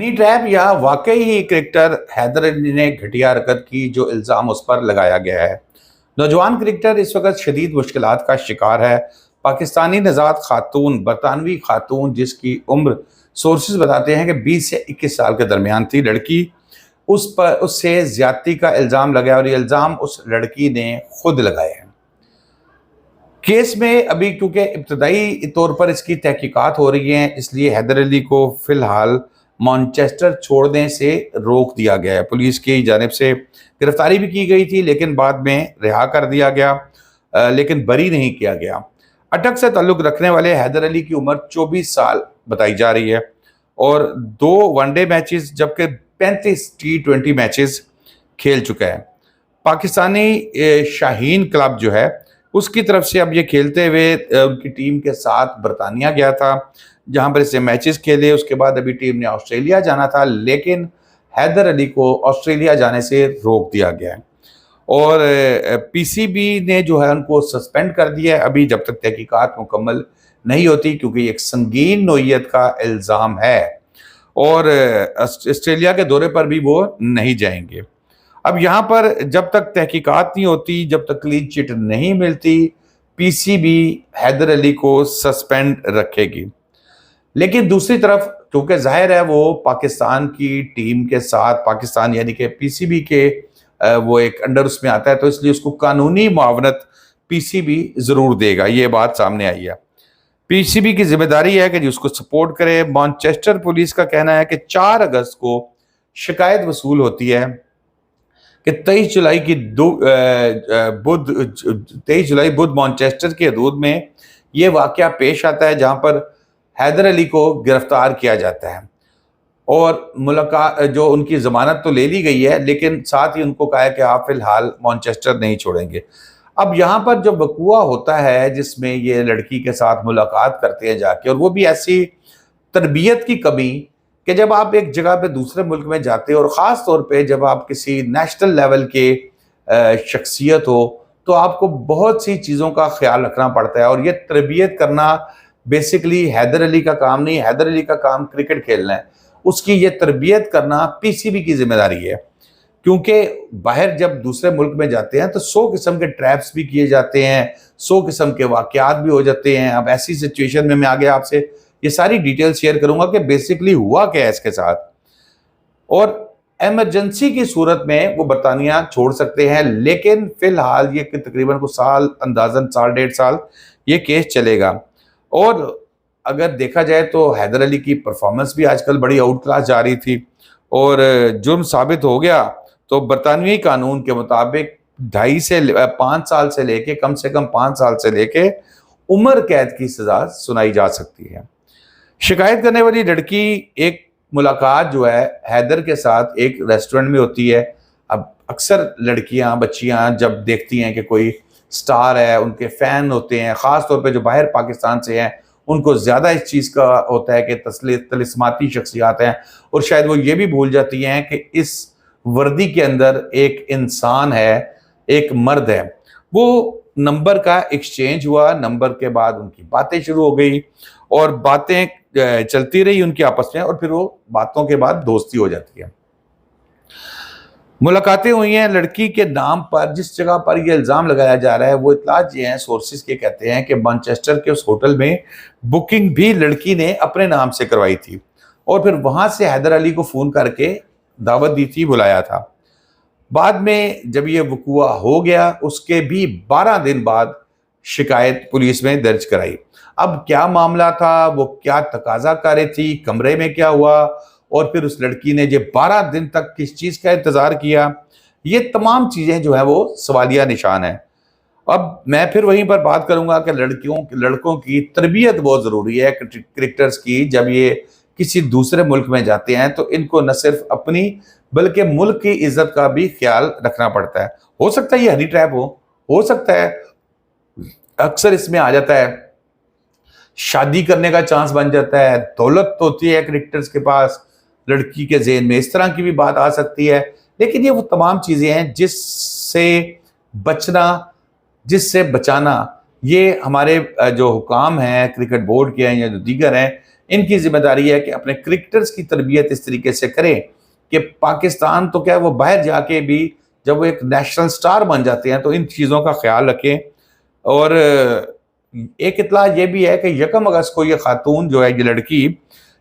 Honey trap या वाकई ही cricketer Haider Ali ने घटिया हरकत की जो इल्ज़ाम उस पर लगाया गया है। नौजवान क्रिकेटर इस वक्त शदीद मुश्किलात का शिकार है। पाकिस्तानी नजात खातून, बरतानवी खातून जिसकी उम्र सोर्सेज बताते हैं कि 20 से 21 साल के दरमियान थी, लड़की उस पर उससे ज्यादती का इल्ज़ाम लगाया और ये इल्ज़ाम उस लड़की ने खुद लगाए हैं। केस में अभी क्योंकि इब्तदाई तौर पर इसकी तहकीकात हो रही हैं, इसलिए हैदर अली को फिलहाल मानचेस्टर छोड़ने से रोक दिया गया है। पुलिस की जानिब से गिरफ्तारी भी की गई थी लेकिन बाद में रिहा कर दिया गया, लेकिन बरी नहीं किया गया। अटक से ताल्लुक रखने वाले हैदर अली की उम्र 24 साल बताई जा रही है और 2 वनडे मैचेस जबकि 35 T20 मैचेस खेल चुका है। पाकिस्तानी शाहीन क्लब जो है उसकी तरफ से अब ये खेलते हुए उनकी टीम के साथ बरतानिया गया था जहां पर इससे मैचेस खेले। उसके बाद अभी टीम ने ऑस्ट्रेलिया जाना था लेकिन हैदर अली को ऑस्ट्रेलिया जाने से रोक दिया गया है और पीसीबी ने जो है उनको सस्पेंड कर दिया है अभी जब तक तहकीकात मुकम्मल नहीं होती, क्योंकि एक संगीन नोयत का इल्ज़ाम है और ऑस्ट्रेलिया के दौरे पर भी वो नहीं जाएंगे। अब यहाँ पर जब तक तहकीकात नहीं होती, जब तक क्लीन चिट नहीं मिलती, पीसीबी हैदर अली को सस्पेंड रखेगी। लेकिन दूसरी तरफ क्योंकि जाहिर है वो पाकिस्तान की टीम के साथ, पाकिस्तान यानी कि पीसीबी के वो एक अंडर उसमें आता है, तो इसलिए उसको कानूनी मुआवनत पीसीबी जरूर देगा। ये बात सामने आई है। पीसीबी की जिम्मेदारी है कि जी उसको सपोर्ट करे। मैनचेस्टर पुलिस का कहना है कि 4 अगस्त को शिकायत वसूल होती है कि 23 जुलाई की बुध 23 जुलाई बुध मैनचेस्टर के हदूद में ये वाकया पेश आता है जहां पर हैदर अली को गिरफ्तार किया जाता है और मुलाकात जो उनकी जमानत तो ले ली गई है लेकिन साथ ही उनको कहा है कि आप फिलहाल मैनचेस्टर नहीं छोड़ेंगे। अब यहाँ पर जो वकूआ होता है जिसमें ये लड़की के साथ मुलाकात करते हैं जाके, और वो भी ऐसी तरबियत की कमी कि जब आप एक जगह पे दूसरे मुल्क में जाते हो और ख़ास तौर पे जब आप किसी नेशनल लेवल के शख्सियत हो तो आपको बहुत सी चीज़ों का ख्याल रखना पड़ता है और ये तरबियत करना बेसिकली हैदर अली का काम नहीं। हैदर अली का काम क्रिकेट खेलना है, उसकी ये तरबियत करना पीसीबी की जिम्मेदारी है, क्योंकि बाहर जब दूसरे मुल्क में जाते हैं तो 100 किस्म के ट्रैप्स भी किए जाते हैं, 100 किस्म के वाकयात भी हो जाते हैं। अब ऐसी सिचुएशन में मैं आगे आपसे ये सारी डिटेल शेयर करूंगा कि बेसिकली हुआ क्या है इसके साथ, और इमरजेंसी की सूरत में वो बरतानिया छोड़ सकते हैं। लेकिन फिलहाल ये कि तकरीबन को साल, अंदाजन साल 1.5 साल ये केस चलेगा। और अगर देखा जाए तो हैदर अली की परफॉर्मेंस भी आजकल बड़ी आउट क्लास जा रही थी और जुर्म साबित हो गया तो बरतानवी कानून के मुताबिक 2.5 से 5 साल से लेके कम से कम 5 साल से लेके उम्र कैद की सजा सुनाई जा सकती है। शिकायत करने वाली लड़की एक मुलाकात जो है हैदर के साथ एक रेस्टोरेंट में होती है। अब अक्सर लड़कियां, बच्चियां जब देखती हैं कि कोई स्टार है, उनके फैन होते हैं, ख़ास तौर पे जो बाहर पाकिस्तान से हैं, उनको ज़्यादा इस चीज़ का होता है कि तलिस्माती शख्सियात हैं और शायद वो ये भी भूल जाती हैं कि इस वर्दी के अंदर एक इंसान है, एक मर्द है। वो नंबर का एक्सचेंज हुआ, नंबर के बाद उनकी बातें शुरू हो गई और बातें चलती रही उनकी आपस में और फिर वो बातों के बाद दोस्ती हो जाती है। मुलाकातें हुई हैं लड़की के नाम पर। जिस जगह पर यह इल्ज़ाम लगाया जा रहा है वो इतलात ये हैं, सोर्सेज के कहते हैं कि मैनचेस्टर के उस होटल में बुकिंग भी लड़की ने अपने नाम से करवाई थी और फिर वहां से हैदर अली को फ़ोन करके दावत दी थी, बुलाया था। बाद में जब ये वकूआ हो गया उसके भी 12 दिन बाद शिकायत पुलिस में दर्ज कराई। अब क्या मामला था, वो क्या तकाजा कर रही थी, कमरे में क्या हुआ और फिर उस लड़की ने जो 12 दिन तक किस चीज़ का इंतज़ार किया, ये तमाम चीज़ें जो है वो सवालिया निशान है। अब मैं फिर वहीं पर बात करूंगा कि लड़कों की तरबियत बहुत ज़रूरी है क्रिकेटर्स की। जब ये किसी दूसरे मुल्क में जाते हैं तो इनको न सिर्फ अपनी बल्कि मुल्क की इज्जत का भी ख्याल रखना पड़ता है। हो सकता है ये हनी ट्रैप हो सकता है अक्सर इसमें आ जाता है, शादी करने का चांस बन जाता है, दौलत तो होती है क्रिकेटर्स के पास, लड़की के ज़हन में इस तरह की भी बात आ सकती है। लेकिन ये वो तमाम चीज़ें हैं जिससे बचना, जिससे बचाना, ये हमारे जो हुकाम हैं क्रिकेट बोर्ड के हैं या जो दीगर हैं, इनकी जिम्मेदारी है कि अपने क्रिकेटर्स की तरबियत इस तरीके से करें कि पाकिस्तान तो क्या वो बाहर जाके भी जब वो एक नेशनल स्टार बन जाते हैं तो इन चीज़ों का ख्याल रखें। और एक इतला ये भी है कि 1 अगस्त को ये खातून जो है, ये लड़की,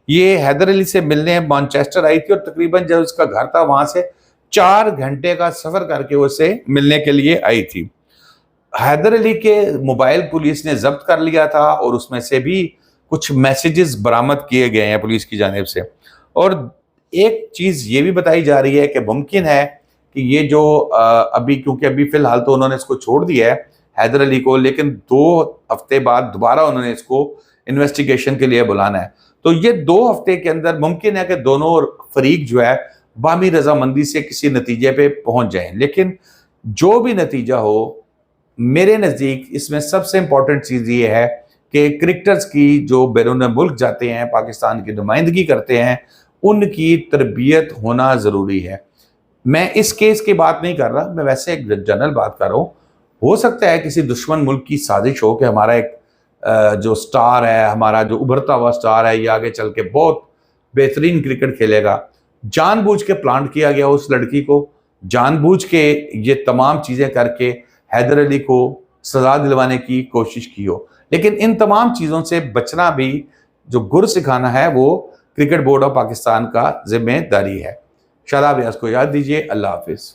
ये हैदर अली से मिलने मैनचेस्टर आई थी और तकरीबन जब उसका घर था वहां से 4 घंटे का सफर करके उसे मिलने के लिए आई थी। हैदर अली के मोबाइल पुलिस ने जब्त कर लिया था और उसमें से भी कुछ मैसेजेस बरामद किए गए हैं पुलिस की जानिब से। और एक चीज ये भी बताई जा रही है कि मुमकिन है कि ये जो अभी, क्योंकि अभी फिलहाल तो उन्होंने इसको छोड़ दिया है हैदर अली को, लेकिन 2 हफ्ते बाद दोबारा उन्होंने इसको इन्वेस्टिगेशन के लिए बुलाना है। तो ये 2 हफ्ते के अंदर मुमकिन है कि दोनों फरीक जो है बामी रजामंदी से किसी नतीजे पे पहुंच जाएं। लेकिन जो भी नतीजा हो, मेरे नज़दीक इसमें सबसे इंपॉर्टेंट चीज़ ये है कि क्रिकेटर्स की जो बैरून मुल्क जाते हैं, पाकिस्तान की नुमाइंदगी करते हैं, उनकी तरबियत होना ज़रूरी है। मैं इस केस की बात नहीं कर रहा, मैं वैसे एक जनरल बात कर रहा हूँ। हो सकता है किसी दुश्मन मुल्क की साजिश हो कि हमारा एक जो स्टार है, हमारा जो उभरता हुआ स्टार है, ये आगे चल के बहुत बेहतरीन क्रिकेट खेलेगा। जानबूझ के प्लांट किया गया उस लड़की को, जानबूझ के ये तमाम चीज़ें करके हैदर अली को सजा दिलवाने की कोशिश की हो। लेकिन इन तमाम चीज़ों से बचना भी, जो गुर सिखाना है, वो क्रिकेट बोर्ड ऑफ पाकिस्तान का जिम्मेदारी है। शादाब यास को याद दीजिए। अल्लाह हाफिज़।